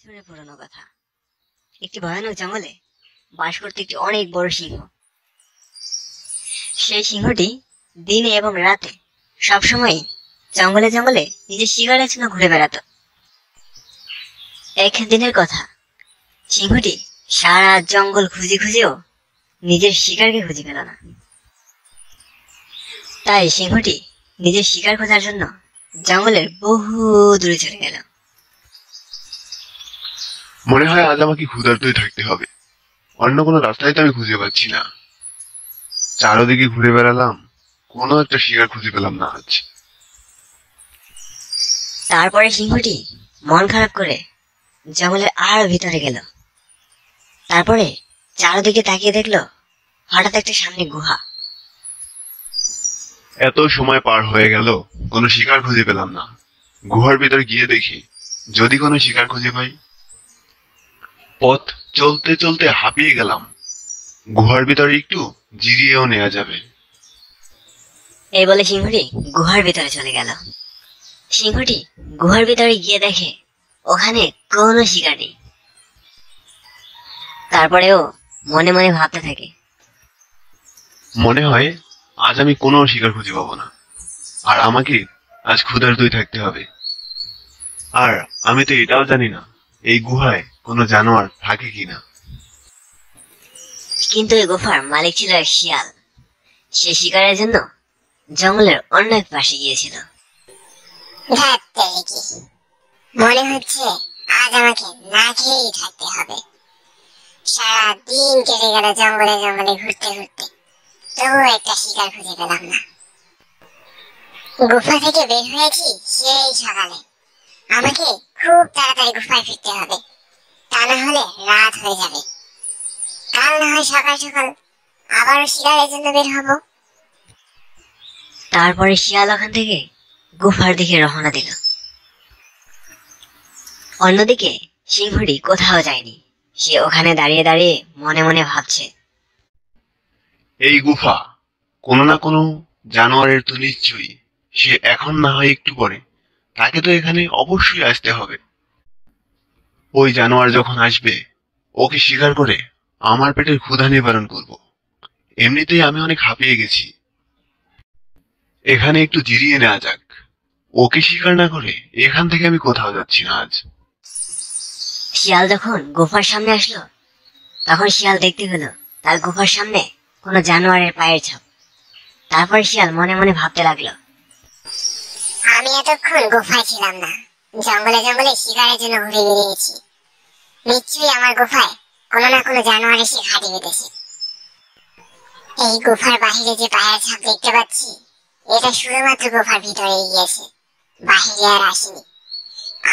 বছরের পুরনো কথা। একটি ভয়ানক জঙ্গলে বাস করত একটি অনেক বড় সিংহ। সেই সিংহটি দিনে এবং রাতে সবসময় জঙ্গলে জঙ্গলে নিজের শিকারের জন্য ঘুরে বেড়াত। একদিনের কথা, সিংহটি সারা জঙ্গল খুঁজে খুঁজেও নিজের শিকারকে খুঁজে পেল না। তাই সিংহটি নিজের শিকার খোঁজার জন্য জঙ্গলের বহু দূরে চলে গেল। মনে হয় আজ আমাকে ক্ষুধার্তই থাকতে হবে। অন্য কোনো রাস্তায় তো আমি খুঁজে পাচ্ছি না। চারদিকে ঘুরে বেড়ালাম, কোনো একটা শিকার খুঁজে পেলাম না আজ। তারপরে সিংহটি মন খারাপ করে জঙ্গলের আরো ভিতরে গেল। তারপরে চারদিকে তাকিয়ে দেখলো হঠাৎ একটা সামনে গুহা। এত সময় পার হয়ে গেল, কোনো শিকার খুঁজে পেলাম না। গুহার ভিতর গিয়ে দেখি যদি কোনো শিকার খুঁজে পাই। পথ চলতে চলতে হাঁপিয়ে গেলাম। গুহার ভিতরে একটু জিরিয়েও নেওয়া যাবে। এই বলে সিংহটি গুহার ভিতরে চলে গেল। সিংহটি গুহার ভিতরে গিয়ে দেখে ওখানে কোনো শিকার নেই। তারপরেও মনে মনে ভাবতে থাকে, মনে হয় আজ আমি কোনো শিকার খুঁজে পাবো না, আর আমাকে আজ ক্ষুধার্তই থাকতে হবে। আর আমি তো এটাও জানি না এই গুহায় কোনো জানোয়ার থাকে কিনা। কিন্তু এই গুহার মালিক ছিল এক শিয়াল। সে শিকারের জন্য জঙ্গলের অন্য এক পাশে গিয়েছিল। মনে হচ্ছে আজ আমাকে না খেয়েই থাকতে হবে। সারা দিন কেটে গেল জঙ্গলে জঙ্গলে ঘুরতে ঘুরতে, তবুও একটা শিকার খুঁজে পেলাম না। গুফা থেকে বের হয়েছি সেই সকালে। আমাকে খুব তাড়াতাড়ি গুফায় ফিরতে হবে, তা না হলে রাত হয়ে যাবে। কাল না হয় সকাল সকাল আবারও শিকারের জন্য বের হব। তারপরে শিয়াল ওখান থেকে গুফার দিকে রওনা দিল। অন্যদিকে সিংহটি কোথাও যায়নি। সে ওখানে দাঁড়িয়ে দাঁড়িয়ে মনে মনে ভাবছে, এই গুফা, কোনো না কোনো জানোয়ারের তো নিশ্চয়ই। সে এখন না হয় একটু পরে, তাকে তো এখানে অবশ্যই আসতে হবে। ওই জানোয়ার যখন আসবে, ওকে শিকার করে আমার পেটের ক্ষুধা নিবারণ করব। এমনিতেই আমি অনেক হাঁপিয়ে গেছি। এখানে একটু জিরিয়ে নেওয়া যাক। ওকে শিকার না করে এখান থেকে আমি কোথাও যাচ্ছি না আজ। শিয়াল যখন গুফার সামনে আসলো, তখন শিয়াল দেখতে পেল তার গুফার সামনে কোনো জানোয়ারের পায়ের ছাপ। তারপর শিয়াল মনে মনে ভাবতে লাগলো, আমি এতক্ষণ গুফায় ছিলাম না, জঙ্গলে জঙ্গলে শিকারের জন্য ঘুরে বেরিয়েছি। নিশ্চয়ই আমার গুফায় কোনো না কোনো জানোয়ার এসে ঘাঁটি বেঁধেছে। এই গুফার বাহিরে যে পায়ের ছাপ দেখতে পাচ্ছি, এটা শুধুমাত্র গুফার ভিতরে গিয়েছে, বাহিরে আর আসেনি।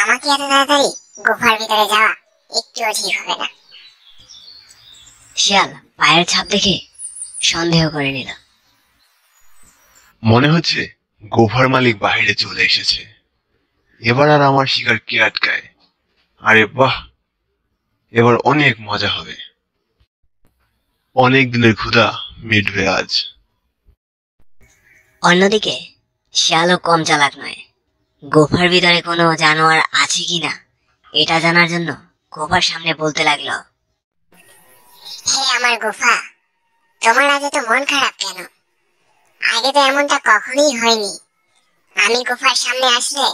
আমাকে এত তাড়াতাড়ি গুফার ভিতরে যাওয়া একটুও ঠিক হবে না। শিয়াল পায়ের ছাপ দেখে সন্দেহ করে নিল। মনে হচ্ছে গুফার মালিক বাইরে চলে এসেছে। এবার আর আমার শিকার কে আটকায়? আরে বাহ, এবার অনেক মজা হবে। অনেক দিনের ক্ষুধা মিটবে আজ। অন্যদিকে শিয়ালও কম চালাক নয়। গুফার ভিতরে কোনো জানোয়ার আছে কিনা এটা জানার জন্য গুফার সামনে বলতে লাগলো, হে আমার গুফা, তোমার আজ তো মন খারাপ কেন? আগে তো এমনটা কখনোই হয়নি। আমি গুফার সামনে আসলে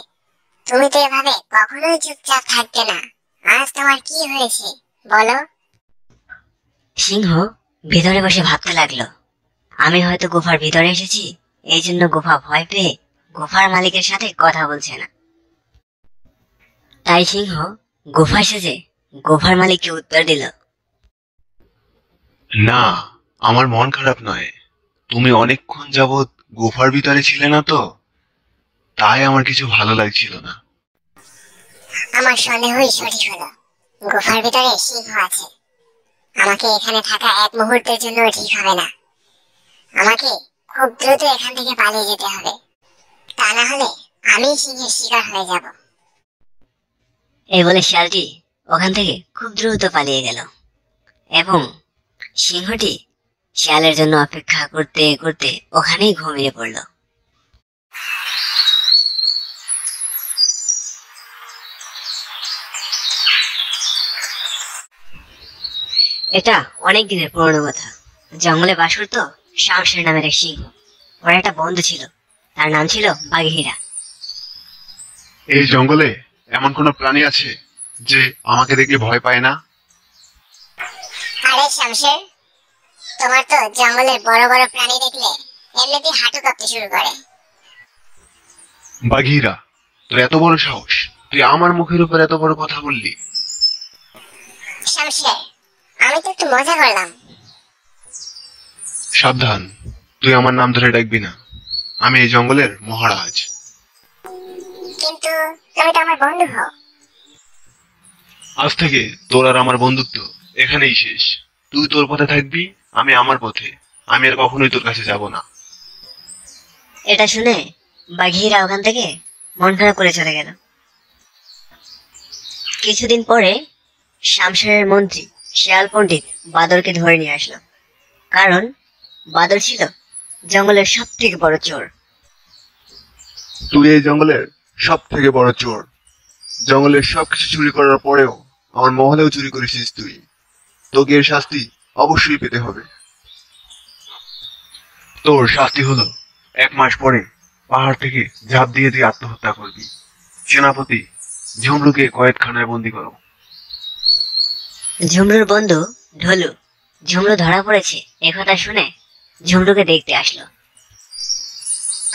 তুমি তো এভাবে কখনোই চুপচাপ থাকতে না। আজ তোমার কি হয়েছে বলো? সিংহ ভিতরে বসে ভাবতে লাগলো, আমি হয়তো গুফার ভিতরে এসেছি, এই জন্য গুফা ভয় পেয়ে গুফার মালিকের সাথে কথা বলছে না। তাই সিংহ গুফায় সেজে গুফার মালিককে উত্তর দিল, না, আমার মন খারাপ নয়। তুমি অনেকক্ষণ যাবৎ গুফার ভিতরে ছিলে না তো, তাই আমার কিছু ভালো লাগছিল না। আমার সন্দেহই সঠিক হলো। গুফার ভিতরে সিংহ আছে। আমাকে এখানে থাকা এক মুহূর্তের জন্য ঠিক হবে না। আমাকে খুব দ্রুত এখান থেকে পালিয়ে যেতে হবে, তা না হলে আমি সিংহের শিকার হয়ে যাব। এই বলে শিয়ালটি ওখান থেকে খুব দ্রুত পালিয়ে গেল এবং সিংহটি শিয়ালের জন্য অপেক্ষা করতে করতে ওখানেই ঘুমিয়ে পড়ল। এটা অনেক দিনের পুরনো কথা। জঙ্গলে বাস করতো শামশের নামের এক সিংহ। ওর একটা বন্ধু ছিল, তার নাম ছিল বাঘিরা। এই জঙ্গলে এমন কোনো প্রাণী আছে যে আমাকে দেখলে ভয় পায় না? আরে শামশের, তোমার তো জঙ্গলের বড় বড় প্রাণী দেখলে এমনিতেই হাঁটু কাঁপতে শুরু করে। বাঘিরা, তোর এত বড় সাহস, তুই আমার মুখের উপর এত বড় কথা বললি? শামশের, আমি তো একটু মজা করলাম। সাবধান, তুই আমার নাম ধরে ডাকবি না। আমি এই জঙ্গলের মহারাজ। কিন্তু তুমি তো আমার বন্ধু হও। আজ থেকে তোর আর আমার বন্ধুত্ব এখানেই শেষ। তুই তোর পথে থাকবি, আমি আমার পথে। আমি আর কখনোই তোর কাছে যাব না। এটা শুনে বাঘিরা ওখান থেকে মন খারাপ করে চলে গেল। কিছুদিন পরে শামশেরের মন্ত্রী শিয়াল পণ্ডিত বাদরকে ধরে নিয়ে আসলো, কারণ বাদর ছিল জঙ্গলের সব থেকে বড় চোর। তুই এই জঙ্গলের সব থেকে বড় চোর। জঙ্গলের সবকিছু চুরি করার পরেও আমার মহলেও চুরি করেছিস তুই। তোকে এর শাস্তি অবশ্যই পেতে হবে। তোর শাস্তি হলো 1 মাস পরে পাহাড় থেকে ঝাঁপ দিয়ে তুই আত্মহত্যা করবি। সেনাপতি ঝুমরুকে কয়েদখানায় বন্দি করো। ঝুমরুর বন্ধু ঢোলু ঝুমরু ধরা পড়েছে একথা শুনে ঝুমরুকে দেখতে আসলো।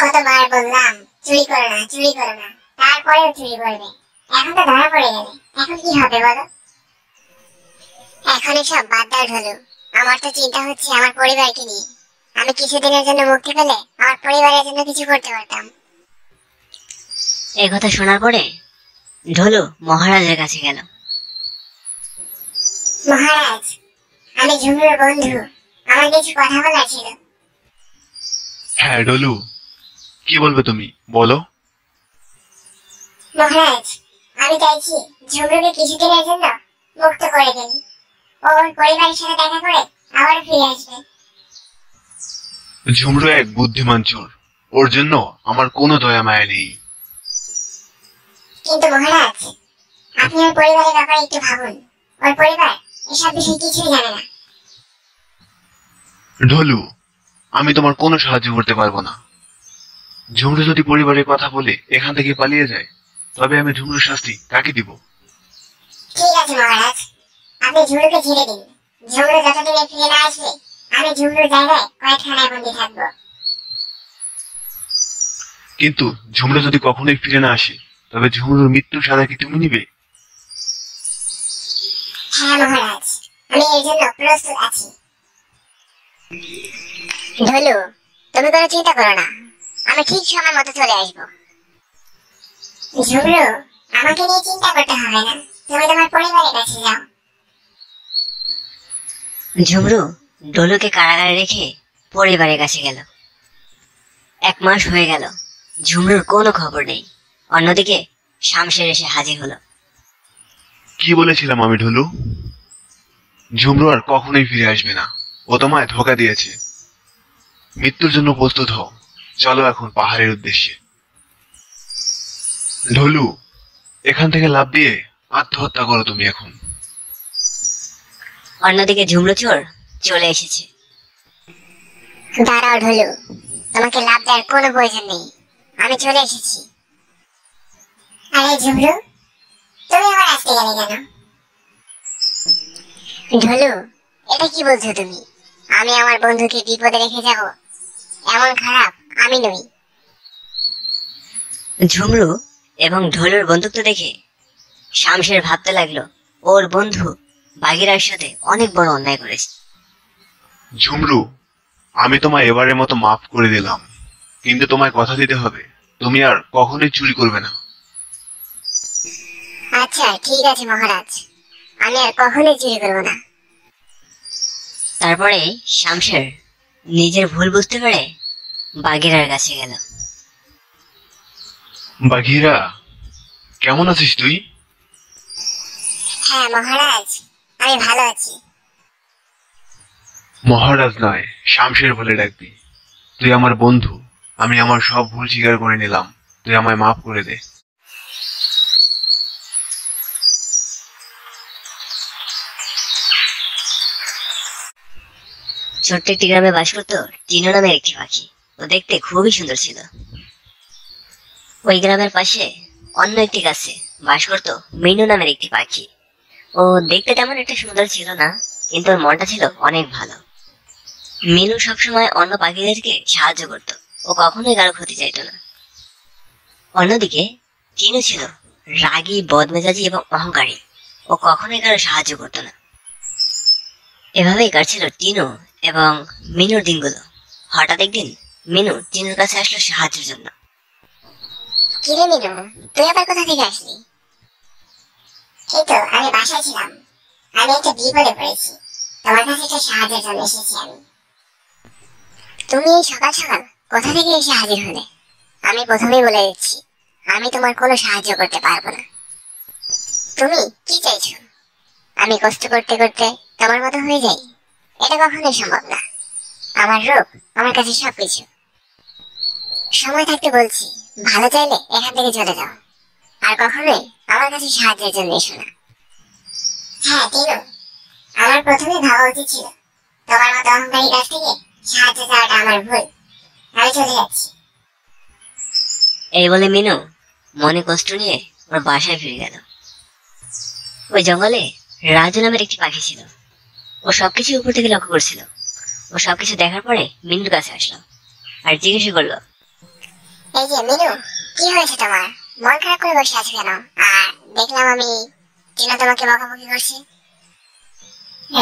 কতবার বললাম চুরি করো না, চুরি করো না, তারপরেও চুরি করবে। এখন তো ধরা পড়ে গেলে, এখন কি হবে বলো? এখন সব বাদ দাও ঢোলু। আমার তো চিন্তা হচ্ছে আমার পরিবারকে নিয়ে। আমি কিছুদিনের জন্য মুক্তি পেলে আমার পরিবারের জন্য কিছু করতে পারতাম। একথা শোনার পরে ঢোলু মহারাজের কাছে গেল। মহারাজ, আমি ঝুমরুর বন্ধু, আমার কিছু কথা বলার ছিল। হ্যাঁ ডলু, কি বলবে তুমি, বলো। মহারাজ, আমি চাইছি ঝুমরুকে কিছুদিনের জন্য মুক্ত করে দিন। ও ওর পরিবারের সাথে দেখা করে আবার ফিরে আসবে। ঝুমরু এক বুদ্ধিমান চোর, ওর জন্য আমার কোনো দয়া মায়া নেই। কিন্তু মহারাজ, আপনি ওর পরিবারের ব্যাপারে একটু ভাবুন। ওর পরিবার এসব বিষয়ে কিছুই জানে না। ঢোলু, আমি তোমার কোনো সাহায্য করতে পারবো না। ঝুমরু যদি পরিবারের কথা বলে এখান থেকে পালিয়ে যায়, তবে আমি ঝুমরুর শাস্তি কাকে দিব? ঠিক আছে মহারাজ, আপনি ঝুমরুকে ছেড়ে দিন। ঝুমরু যতদিনে ফিরে না আসবে, আমি ঝুমরুর জায়গায় কয়েকখানায় বন্দী থাকবো। কিন্তু ঝুমরু যদি কখনোই ফিরে না আসে, তবে ঝুমরুর মৃত্যুর সাজা কি তুমি নিবে? হ্যাঁ মহারাজ, আমি এর জন্য প্রস্তুত আছি। ঢোলু, তুমি কোনো চিন্তা করো না, আমি ঠিক সময় মতো চলে আসবো। ঝুমরু, আমাকে নিয়ে চিন্তা করতে হবে না, তুমি তোমার পরিবারের কাছে যাও। ঝুমরু ঢোলুকে কারাগারে রেখে পরিবারের কাছে গেল। 1 মাস হয়ে গেল, ঝুমরুর কোনো খবর নেই। অন্যদিকে শামশের এসে হাজির হলো। কি বলেছিলাম আমি ঢোলু? ঝুমরু আর কখনোই ফিরে আসবে না। ও তোমায় ধোকা দিয়েছে। মৃত্যুর জন্য প্রস্তুত হও। চলো এখন পাহাড়ের উদ্দেশ্যে। ঢোলু, এখান থেকে লাফ দিয়ে আত্মহত্যা করো তুমি এখন। অন্যদিকে ঝুমরু চোর চলে এসেছে। দাঁড়াও ঢোলু, তোমাকে লাভ দেওয়ার কোনো প্রয়োজন নেই, আমি চলে এসেছি। আরে ঝুমরু, তুমি আবার আসতে গেলে কেন? ঢোলু, এটা কি বলছো তুমি? আমি আমার বন্ধুকে বিপদে রেখে যাব? এমন খারাপ আমি নই। ঝুমরু এবং ঢোলুর বন্ধুত্ব দেখে শামশের ভাবতে লাগলো ওর বন্ধু বাগিরার সাথে অনেক বড় অন্যায় করেছে। ঝুমরু, আমি তোমায় এবারের মতো মাফ করে দিলাম, কিন্তু তোমায় কথা দিতে হবে তুমি আর কখনোই চুরি করবে না। আচ্ছা ঠিক আছে মহারাজ, আমি আর কখনোই চুরি করবো না। তারপরে শামশের নিজের ভুল বুঝতে পেরে বাগিরার কাছে গেল। বাঘিরা, কেমন আছিস তুই? হ্যাঁ মহারাজ, আমি ভালো আছি। মহারাজ নয়, শামশের বলে ডাকবি। তুই আমার বন্ধু, আমি আমার সব ভুল স্বীকার করে নিলাম। তুই আমায় মাফ করে দে। ছোট্ট একটি গ্রামে বাস করত টিনো নামের একটি পাখি। ও দেখতে খুবই সুন্দর ছিল। ওই গ্রামের পাশে অন্য একটি গাছে বাস করত মিনু নামের একটি পাখি। ও দেখতে তেমন একটা সুন্দর ছিল না, কিন্তু ওর মনটা ছিল অনেক ভালো। মিনু সবসময় অন্য পাখিদেরকে সাহায্য করত। ও কখনোই কারো ক্ষতি চাইতো না। অন্যদিকে টিনু ছিল রাগী, বদমেজাজি এবং অহংকারী। ও কখনোই কারো সাহায্য করতো না। এভাবেই কাটছিল টিনু এবং মিনুর দিনগুলো। হঠাৎ একদিন মিনু টিনুর কাছে আসলো সাহায্যের জন্য। কিরে মিনু, তুই আবার কোথা থেকে আসলি? এই তো আমি বাসায় ছিলাম। আমি একটা বিপদে পড়েছি, তোমার কাছে একটা সাহায্যের জন্য এসেছি আমি। তুমি এই সকাল সকাল কোথা থেকে এসে হাজির হলে? আমি প্রথমেই বলে দিচ্ছি, আমি তোমার কোনো সাহায্য করতে পারবো না। তুমি কি চাইছো? আমি কষ্ট করতে করতে তোমার মতো হয়ে যাই? এটা কখনোই সম্ভব না। আমার রূপ, আমার কাছে সবকিছু। সময় থাকতে বলছি, ভালো চাইলে এখান থেকে চলে যাও, আর কখনোই আমার কাছে সাহায্যের জন্য এসো না। হ্যাঁ টিনু, আমার প্রথমে ভাবা উচিত ছিল তোমার মতো অহংকারী কাছ থেকে সাহায্য চাওয়াটা আমার ভুল। আমি চলে যাচ্ছি। এই বলে মিনু মনে কষ্ট নিয়ে ওর বাসায় ফিরে গেল। ওই জঙ্গলে রাজু নামের একটি পাখি ছিল। ও সবকিছু উপর থেকে লক্ষ্য করছিল। ও সবকিছু দেখার পরে মিনুর কাছে আসলো আর জিজ্ঞাসা করলো, এই যে মিনু, কি হয়েছে তোমার? মন খারাপ করে বসে আছো কেন? আর দেখলাম আমি টিনা তোমাকে বকাবকি করছে।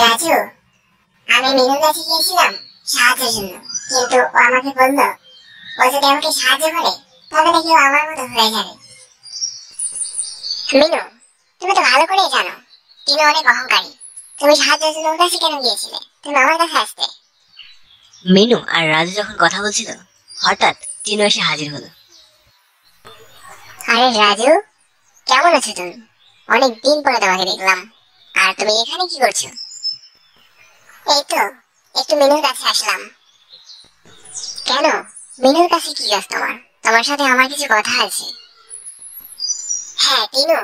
রাজু, আমি মিনুর কাছে গিয়েছিলাম সাহায্যের জন্য, কিন্তু ও আমাকে বললো ও যদি আমাকে সাহায্য করে তবে নাকি ও আমার মতো হয়ে যাবে। মিনু, তুমি তো ভালো করেই জানো টিনা অনেক অহংকারী। তুমি সাহায্যের জন্য ওর কাছে কেন গিয়েছিলে? তুমি আমার কাছে আসতে। মিনু আর রাজু যখন কথা বলছিল, হঠাৎ টিনু এসে হাজির হলো। আরে রাজু, কেমন আছো তুমি? অনেক দিন পরে তোমাকে দেখলাম। আর তুমি এখানে কি করছো? এই তো একটু মিনুর কাছে আসলাম। কেন? মিনুর কাছে কি কাজ তোমার? তোমার সাথে আমার কিছু কথা আছে। হ্যাঁ টিনু,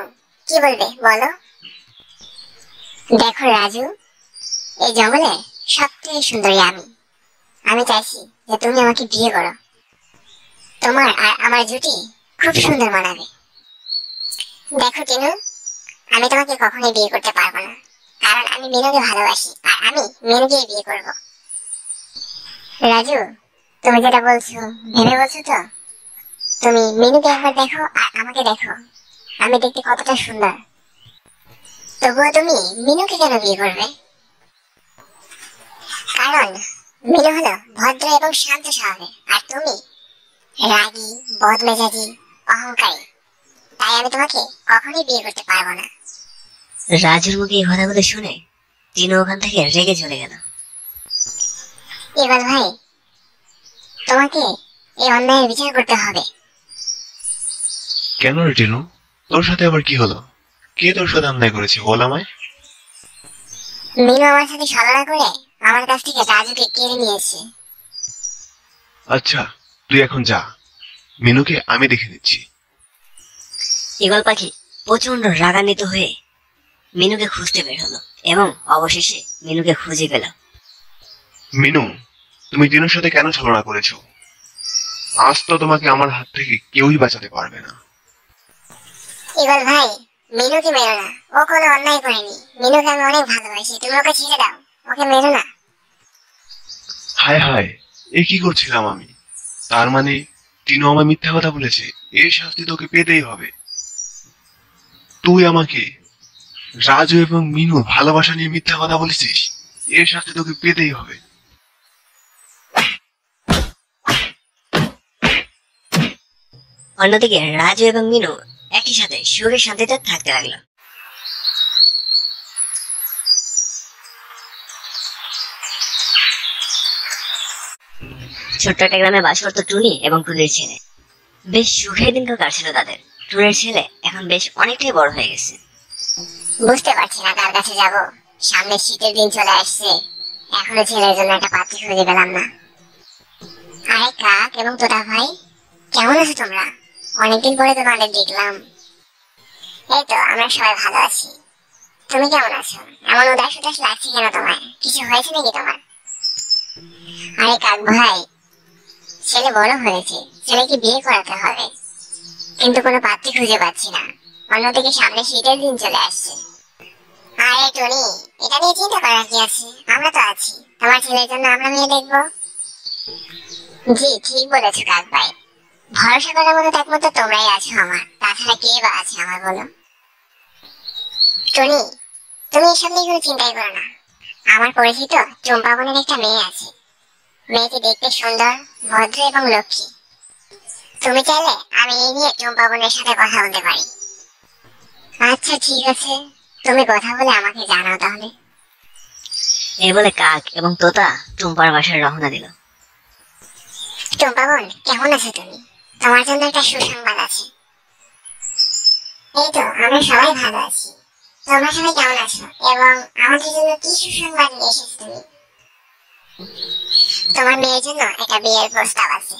কি বলবে বলো। দেখো রাজু, এই জঙ্গলে সবথেকে সুন্দরী আমি। আমি চাইছি যে তুমি আমাকে বিয়ে করো। তোমার আর আমার জুটি খুব সুন্দর মানাবে। দেখো টিনু, আমি তোমাকে কখনোই বিয়ে করতে পারবো না, কারণ আমি মিনুকে ভালোবাসি আর আমি মিনুকে বিয়ে করব। রাজু, তুমি যেটা বলছো ভেবে বলছো তো? তুমি মিনুকে একবার দেখো আর আমাকে দেখো, আমি দেখতে কতটা সুন্দর। তবুও তুমি মিনুকে কেন বিয়ে করবে? কারণ মিনু হলো ভদ্র এবং শান্ত স্বভাবের, আর তুমি রাগী, বদমেজাজি, অহংকারী। তাই আমি তোমাকে কখনোই বিয়ে করতে পারবো না। রাজুর মুখে এই কথাগুলো শুনে টিনু ওখান থেকে রেগে চলে গেল। ইকবাল ভাই, তোমাকে এই অন্যায়ের বিচার করতে হবে। কেন রে টিনু, তোর সাথে আবার কি হলো? কে তোর সাথে অন্যায় করেছে বল আমায়। মিনু আমার সাথে ছলনা করে আমার কাছ থেকে রাজুকে কেড়ে নিয়েছে। আচ্ছা, তুই এখন যা, মিনুকে আমি দেখে নিচ্ছি। ঈগল পাখি প্রচন্ড রাগান্বিত হয়ে মিনুকে খুঁজতে বের হলো এবং অবশেষে মিনুকে খুঁজে পেল। মিনু, তুমি টিনুর সাথে কেন ছলনা করেছো? আজ তো তোমাকে আমার হাত থেকে কেউই বাঁচাতে পারবে না। ইকবাল ভাই, মিনুকে মেরো না, ও কোনো অন্যায় করেনি। মিনুকে আমি অনেক ভালোবাসি, তুমি ওকে ছেড়ে দাও, ওকে মেরো না। হায় হায়, এ কি করছিলাম আমি? তার মানে টিনু আমায় মিথ্যা কথা বলেছে। এর শাস্তি তোকে পেতেই হবে। তুই আমাকে রাজু এবং মিনু ভালোবাসা নিয়ে মিথ্যা কথা বলেছিস, এর শাস্তি তোকে পেতেই হবে। অন্যদিকে রাজু এবং মিনু একই সাথে সুখে শান্তিতে থাকতে লাগলো। ছোট্ট একটা গ্রামে বাস করতো টুনি এবং টুনির ছেলে। বেশ সুখের দিনকাল কাটছিল তাদের। টুনির ছেলে এখন বেশ অনেকটাই বড় হয়ে গেছে। বুঝতে পারছি না কার কাছে যাব। সামনে শীতের দিন চলে আসছে, এখনো ছেলের জন্য একটা পাত্রী খুঁজে পেলাম না। আরে কাক এবং তোতা ভাই, কেমন আছো তোমরা? অনেকদিন পরে তোমাদের দেখলাম। এই তো আমরা সবাই ভালো আছি। তুমি কেমন আছো? এমন উদাস উদাস লাগছে কেন তোমার? কিছু হয়েছে নাকি তোমার? আরে কাক ভাই, ছেলে বড় হয়েছে, ছেলেকে বিয়ে করাতে হবে, কিন্তু কোনো পাত্রী খুঁজে পাচ্ছি না। অন্যদিকে সামনে শীতের দিন চলে আসছে। আরে টনি, এটা নিয়ে চিন্তা করার কি আছে, আমরা তো আছি। তোমার ছেলের জন্য আমরা মেয়ে দেখবো। জি ঠিক বলেছো কাক ভাই, ভরসা করার মতো একমাত্র তোমরাই আছো আমার, তাছাড়া কে বা আছে আমার বলো। টনি, তুমি এসব নিয়ে কোনো চিন্তাই করো না। আমার পরিচিত চম্পা বোনের একটা মেয়ে আছে। মেয়েটি দেখতে সুন্দর, ভদ্র এবং লক্ষ্মী। তুমি চাইলে আমি এই নিয়ে চম্পা বোনের সাথে কথা বলতে পারি। আচ্ছা ঠিক আছে, তুমি কথা বলে আমাকে জানাও তাহলে। এই বলে কাক এবং তোতা টুম্পার বাসায় রওনা দিল। চম্পা বোন, কেমন আছো তুমি? তোমার জন্য একটা সুসংবাদ আছে। এই তো আমরা সবাই ভালো আছি। তোমরা সবাই কেমন আছো এবং আমাদের জন্য কি সুসংবাদ নিয়ে এসেছো তুমি? তোমার মেয়ের জন্য একটা বিয়ের প্রস্তাব আছে।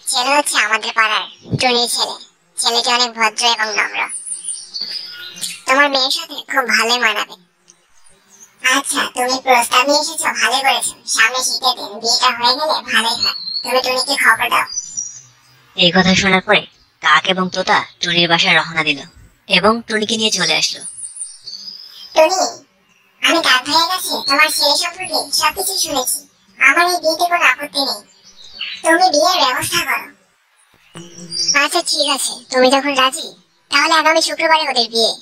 ছেলে হচ্ছে আমাদের পাড়ার টুনির ছেলে। ছেলেটি অনেক ভদ্র এবং নম্র। তোমার মেয়ের সাথে খুব ভালোই মানাবে। আচ্ছা, তুমি প্রস্তাব নিয়ে এসেছো, ভালোই করেছো। সামনে শীতের দিন, বিয়েটা হয়ে গেলে ভালোই হয়। তুমি টুনিকে খবর দাও। এই কথা শোনার পরে কাক এবং তোতা টুনির বাসায় রওনা দিল এবং টুনিকে নিয়ে চলে আসলো। টনি, আমি কাক ভাইয়ের কাছে তোমার ছেলে সম্পর্কে সবকিছু শুনেছি। আমার এই বিয়েতে কোনো আপত্তি নেই। তুমি বিয়ের ব্যবস্থা করো। আচ্ছা ঠিক আছে, তুমি যখন রাজি, তাহলে আগামী শুক্রবারে ওদের বিয়ে।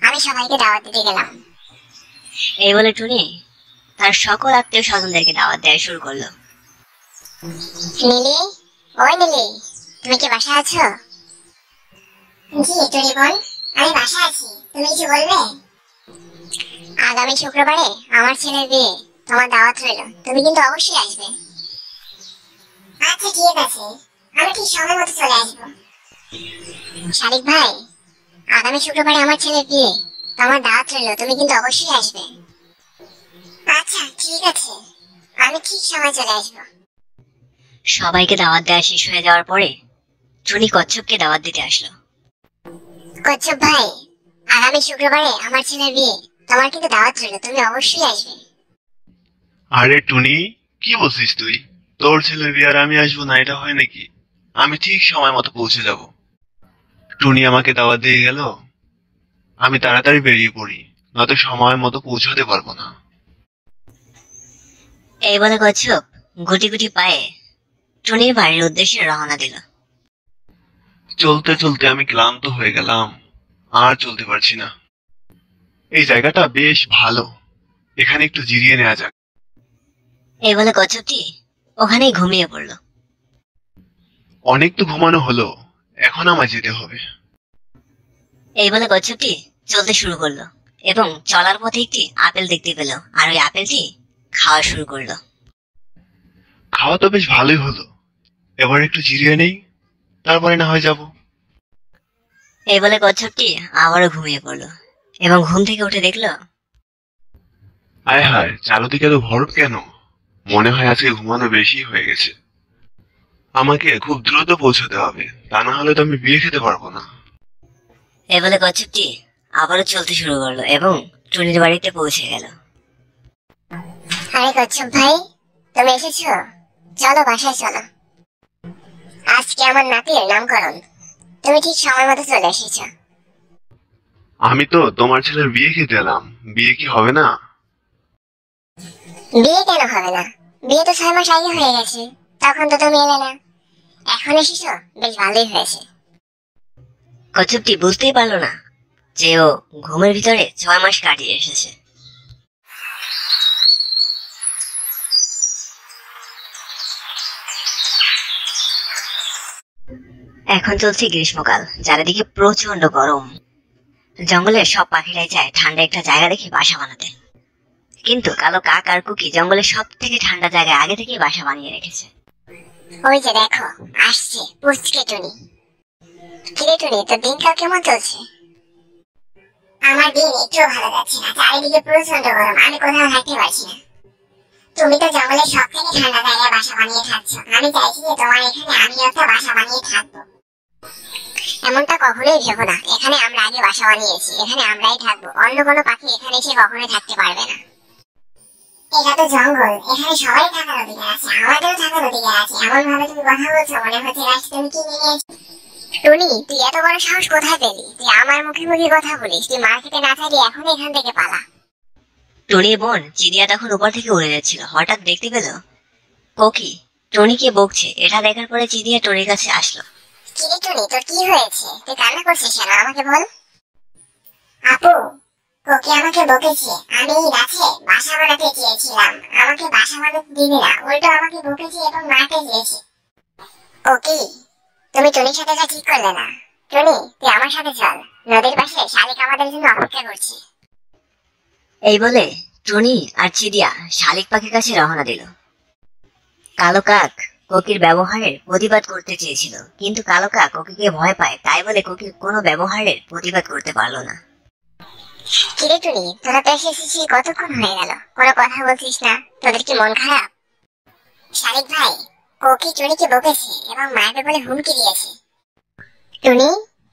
আমি সবাইকে দাওয়াত দিতে গেলাম। এই বলে টুনি তার সকল আত্মীয় স্বজনদেরকে দাওয়াত দেওয়া শুরু করলো। লিলি, ওই লিলি, তুমি কি বাসায় আছো? জি টনি বোন, আমি বাসায় আছি। তুমি কিছু বলবে? আগামী শুক্রবারে আমার ছেলের বিয়ে, তোমার দাওয়াত রইল। তুমি কিন্তু অবশ্যই আসবে। আচ্ছা ঠিক আছে, আমি ঠিক সময় মতো চলে আসবো। শারিক ভাই, আগামী শুক্রবারে আমার ছেলের বিয়ে, তোমার দাওয়াত রইল। তুমি কিন্তু অবশ্যই আসবে। আচ্ছা ঠিক আছে, আমি ঠিক সময় চলে আসবো। সবাইকে দাওয়াত দেওয়া শেষ হয়ে যাওয়ার পরে টুনি কচ্ছপকে দাওয়াত দিতে আসলো। কচ্ছপ ভাই, আগামী শুক্রবারে আমার ছেলের বিয়ে, তোমার কিন্তু দাওয়াত রইল। তুমি অবশ্যই আসবে। আরে টুনি, কি বলছিস তুই? তোর ছেলের বিয়ে আর আমি আসবো না, এটা হয় নাকি? আমি ঠিক সময় মতো পৌঁছে যাব। টুনি আমাকে দাওয়াত দিয়ে গেল, আমি তাড়াতাড়ি বেরিয়ে পড়ি, নয়তো সময় মতো পৌঁছাতে পারবো না। এই বলে কচ্ছপ গুটি গুটি পায়ে টুনির বাড়ির উদ্দেশ্যে রওনা দিল। চলতে চলতে আমি ক্লান্ত হয়ে গেলাম, আর চলতে পারছি না। এই জায়গাটা বেশ ভালো, এখানে একটু জিরিয়ে নেওয়া যাক। এই বলে কচ্ছপটি ওখানেই ঘুমিয়ে পড়লো। অনেক তো ঘুমানো হলো, এখন আমায় যেতে হবে। এই বলে কচ্ছপটি চলতে শুরু করলো এবং চলার পথে একটি আপেল দেখতে পেল আর ওই আপেলটি খাওয়া শুরু করলো। খাওয়া তো বেশ ভালোই হলো, এবার একটু জিরিয়ে নেই, তারপরে না হয় যাব। এই বলে কচ্ছপটি আবারও ঘুমিয়ে পড়লো এবং ঘুম থেকে উঠে দেখলো আয় হায়, চারদিকে তো ভরপ কেন? মনে হয় আজকে ঘুমানো বেশি হয়ে গেছে। আমাকে খুব দ্রুত পৌঁছাতে হবে, তা না হলে তো আমি বিয়ে খেতে পারবো না। এই বলে কচ্ছপটি আবারও চলতে শুরু করলো এবং টুনির বাড়িতে পৌঁছে গেল। আরে কচ্ছপ ভাই, তুমি এসেছো? চলো বাসায় চলো। আজকে আমার নাতির নামকরণ। তুমি ঠিক সময় মতো চলে এসেছো। আমি তো তোমার ছেলের বিয়ে খেতে এলাম, বিয়ে কি হবে না? বিয়ে কেন হবে না? বিয়ে তো 6 মাস আগে হয়ে গেছে, তখন তো তুমি এলে না। এখন এসেছো, বেশ ভালোই হয়েছে। কচ্ছপটি বুঝতেই পারলো না যে ও ঘুমের ভিতরে 6 মাস কাটিয়ে এসেছে। এখন চলছে গ্রীষ্মকাল, চারিদিকে প্রচন্ড গরম। জঙ্গলের সব পাখিরাই চায় ঠান্ডা একটা জায়গা দেখে বাসা বানাতে, কিন্তু কালো কাক আর কুকি জঙ্গলের সব থেকে ঠান্ডা জায়গায় আগে থেকেই বাসা বানিয়ে রেখেছে। ওই যে দেখো, আসছে পুচকে টুনি। কিরে টুনি, তোর দিনকাল কেমন চলছে? আমার দিন একটু ভালো যাচ্ছে না, চারিদিকে প্রচন্ড গরম, আমি কোথাও থাকতে পারছি না। তুমি তো জঙ্গলের সব থেকে ঠান্ডা জায়গায় বাসা বানিয়ে থাকছো, আমি চাইছি যে তোমার এখানে আমি একটা বাসা বানিয়ে থাকবো। এমনটা কখনোই ভেবো না, এখানে আমরা আগে বাসা বানিয়েছি, এখানে আমরাই থাকবো, অন্য কোনো পাখি এখানে এসে কখনোই থাকতে পারবে না। এটা তো জঙ্গল, এখানে সবাই থাকার অধিকার আছে, আমাদেরও থাকার অধিকার আছে। এমন ভাবে তুমি কথা বলছো মনে হচ্ছে গাছ তুমি কি নিয়ে নিয়েছো। টুনি, তুই এত বড় সাহস কোথায় পেলি? তুই আমার মুখে মুখে কথা বলিস? তুই মার্কেটে না চাইলে এখন এখান থেকে পালা। টুনির বোন চিড়িয়া তখন উপর থেকে উড়ে যাচ্ছিল, হঠাৎ দেখতে পেল কোকি টনিকে বকছে। এটা দেখার পরে চিড়িয়া টনির কাছে আসলো। কিরে টুনি, তোর কি হয়েছে? তুই কান্না করছিস কেন? আমাকে বল। আপু, কোকি আমাকে বকেছে। আমি এই গাছে বাসা বানাতে চেয়েছিলাম, আমাকে বাসা বানাতে দিবি না, উল্টো আমাকে বকেছে এবং মারতে চেয়েছে। কোকি, তুমি টুনির সাথে যা ঠিক করলে না। টুনি, তুই আমার সাথে চল, নদীর পাশে শালিক আমাদের জন্য অপেক্ষা করছে। এই বলে টনি আর চিড়িয়া শালিক পাখির কাছে রওনা দিল। কালো কাক কোকির ব্যবহারের প্রতিবাদ করতে চেয়েছিল, কিন্তু কালো কাক কোকিকে ভয় পায়, তাই বলে কোকির কোনো ব্যবহারের প্রতিবাদ করতে পারলো না। কিরে টুনি, তোরা তো এসেছিস, কতক্ষণ হয়ে গেল, কোনো কথা বলছিস না? তোদের কি মন খারাপ? শালিক ভাই, কোকি টুনিকে বকেছে এবং মারবে বলে হুমকি দিয়েছে। টুনি,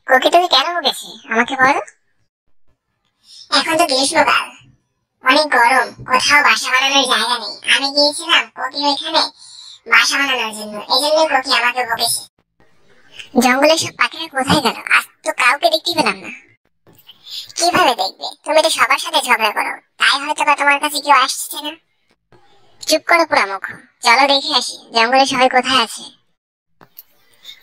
কোকি তোকে কেন বকেছে আমাকে বল। এখন তো গ্রীষ্মকাল, অনেক গরম, কোথাও বাসা বানানোর জায়গা নেই। আমি গিয়েছিলাম কোকির ওইখানে বাসা বানানোর জন্য, এই জন্যই কোকি আমাকে বকেছে। জঙ্গলের সব পাখিরা কোথায় গেল? আজ তো কাউকে দেখতে পেলাম না। কিভাবে দেখবে? তুমি তো সবার সাথে ঝগড়া করো, তাই হয়তো বা তোমার কাছে কেউ আসছে না। চুপ করো পোড়ামুখ, চলো দেখে আসি জঙ্গলে সবাই কোথায় আছে।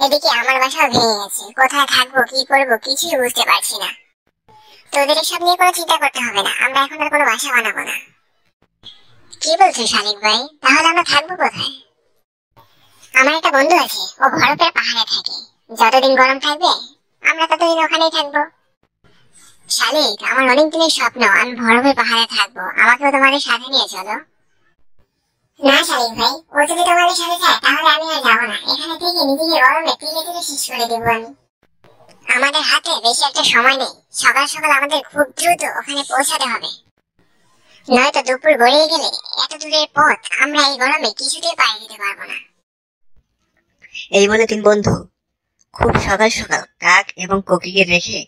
এদিকে আমার বাসাও ভেঙে গেছে, কোথায় থাকবো কি করবো কিছুই বুঝতে পারছি না। তোদের এসব নিয়ে কোনো চিন্তা করতে হবে না, আমরা এখন আর কোনো বাসা বানাবো না। কি বলছো শালিক ভাই? তাহলে আমরা থাকবো কোথায়? আমার একটা বন্ধু আছে, ও বরফের পাহাড়ে থাকে। যতদিন গরম থাকবে আমরা ততদিন ওখানেই থাকবো। শালিক, আমার অনেক দিনের স্বপ্ন আমি বরফের পাহাড়ে থাকবো, আমাকেও তোমাদের সাথে নিয়ে চলো। না শালিক ভাই, ও যদি তোমাদের সাথে যায় তাহলে আমি আর যাবো না, এখানে থেকে নিজেকে গরমে তিলে তিলে শেষ করে দেবো আমি। আমাদের হাতে বেশি একটা সময় নেই, সকাল সকাল আমাদের খুব দ্রুত ওখানে পৌঁছাতে হবে, নয়তো দুপুর গড়িয়ে গেলে এত দূরের পথ আমরা এই গরমে কিছুতেই পাড়ি দিতে পারবো না। এই বলে তিন বন্ধু খুব সকাল সকাল কাক এবং কোকিকে রেখে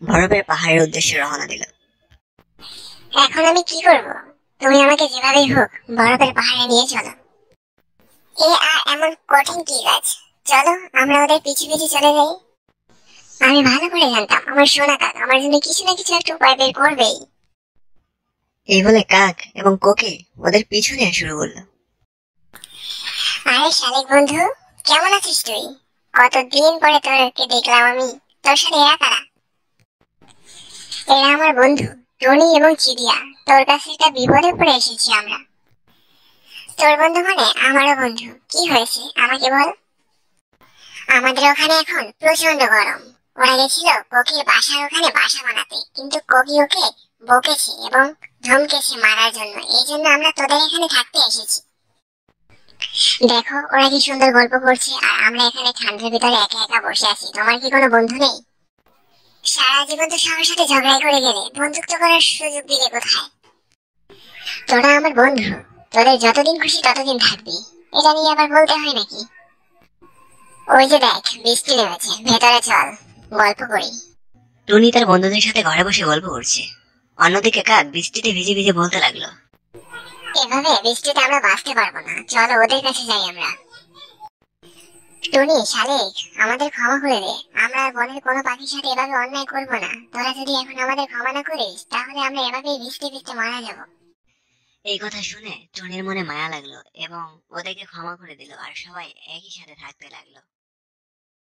বরফের পাহাড়ের উদ্দেশ্যে রওনা দিল। এখন আমি কি করব? তুমি আমাকে যেভাবেই হোক বরফের পাহাড়ে নিয়ে চলো। এ আর এমন কঠিন কি কাজ? চলো আমরা ওদের পিছু পিছু চলে যাই। আমি ভালো করে জানতাম আমার সোনা কাক আমার জন্য কিছু না কিছু একটা উপায় বের করবেই। এই বলে কাক এবং কোকি ওদের পিছু নিয়ে শুরু করলো। আরে শালিক বন্ধু, কেমন আছিস তুই? কতদিন পরে তোরকে দেখলাম আমি। তোর সাথে এরা কারা? এরা আমার বন্ধু টনি এবং চিড়িয়া। তোর কাছে একটা বিপদে পড়ে এসেছি আমরা। তোর বন্ধু মানে আমারও বন্ধু। কি হয়েছে আমাকে বল। আমাদের ওখানে এখন প্রচন্ড গরম। ওরা গেছিল কোকির বাসার ওখানে বাসা বানাতে, কিন্তু কোকি ওকে বকেছে এবং ধমকেছে মারার জন্য, এই জন্য আমরা তোদের এখানে থাকতে এসেছি। দেখো ওরা কি সুন্দর গল্প করছে আর আমরা এখানে ঠান্ডার ভিতরে একা একা বসে আছি। তোমার কি কোনো বন্ধু নেই? সারা জীবন তো সবার সাথে ঝগড়াই করে গেলে, বন্ধুত্ব করার সুযোগ দিলে কোথায়? তোরা আমার বন্ধু, তোদের যতদিন খুশি ততদিন থাকবি, এটা নিয়ে আবার বলতে হয় নাকি? ওই যে দেখ বৃষ্টি নেমেছে, ভেতরে চল গল্প করি। টুনি তার বন্ধুদের সাথে ঘরে বসে গল্প করছে, অন্যদিকে কাক বৃষ্টিতে ভিজে ভিজে বলতে লাগলো। এভাবে বৃষ্টিতে আমরা বাঁচতে পারবো না, চলো ওদের কাছে যাই আমরা। টুনি, শালিক, আমাদের ক্ষমা করে দে, আমরা আর বনের কোনো পাখির সাথে এভাবে অন্যায় করবো না। তোরা যদি এখন আমাদের ক্ষমা না করিস তাহলে আমরা এভাবেই বৃষ্টি বৃষ্টি মারা যাবো। এই কথা শুনে টুনির মনে মায়া লাগলো এবং ওদেরকে ক্ষমা করে দিল আর সবাই একই সাথে থাকতে লাগলো।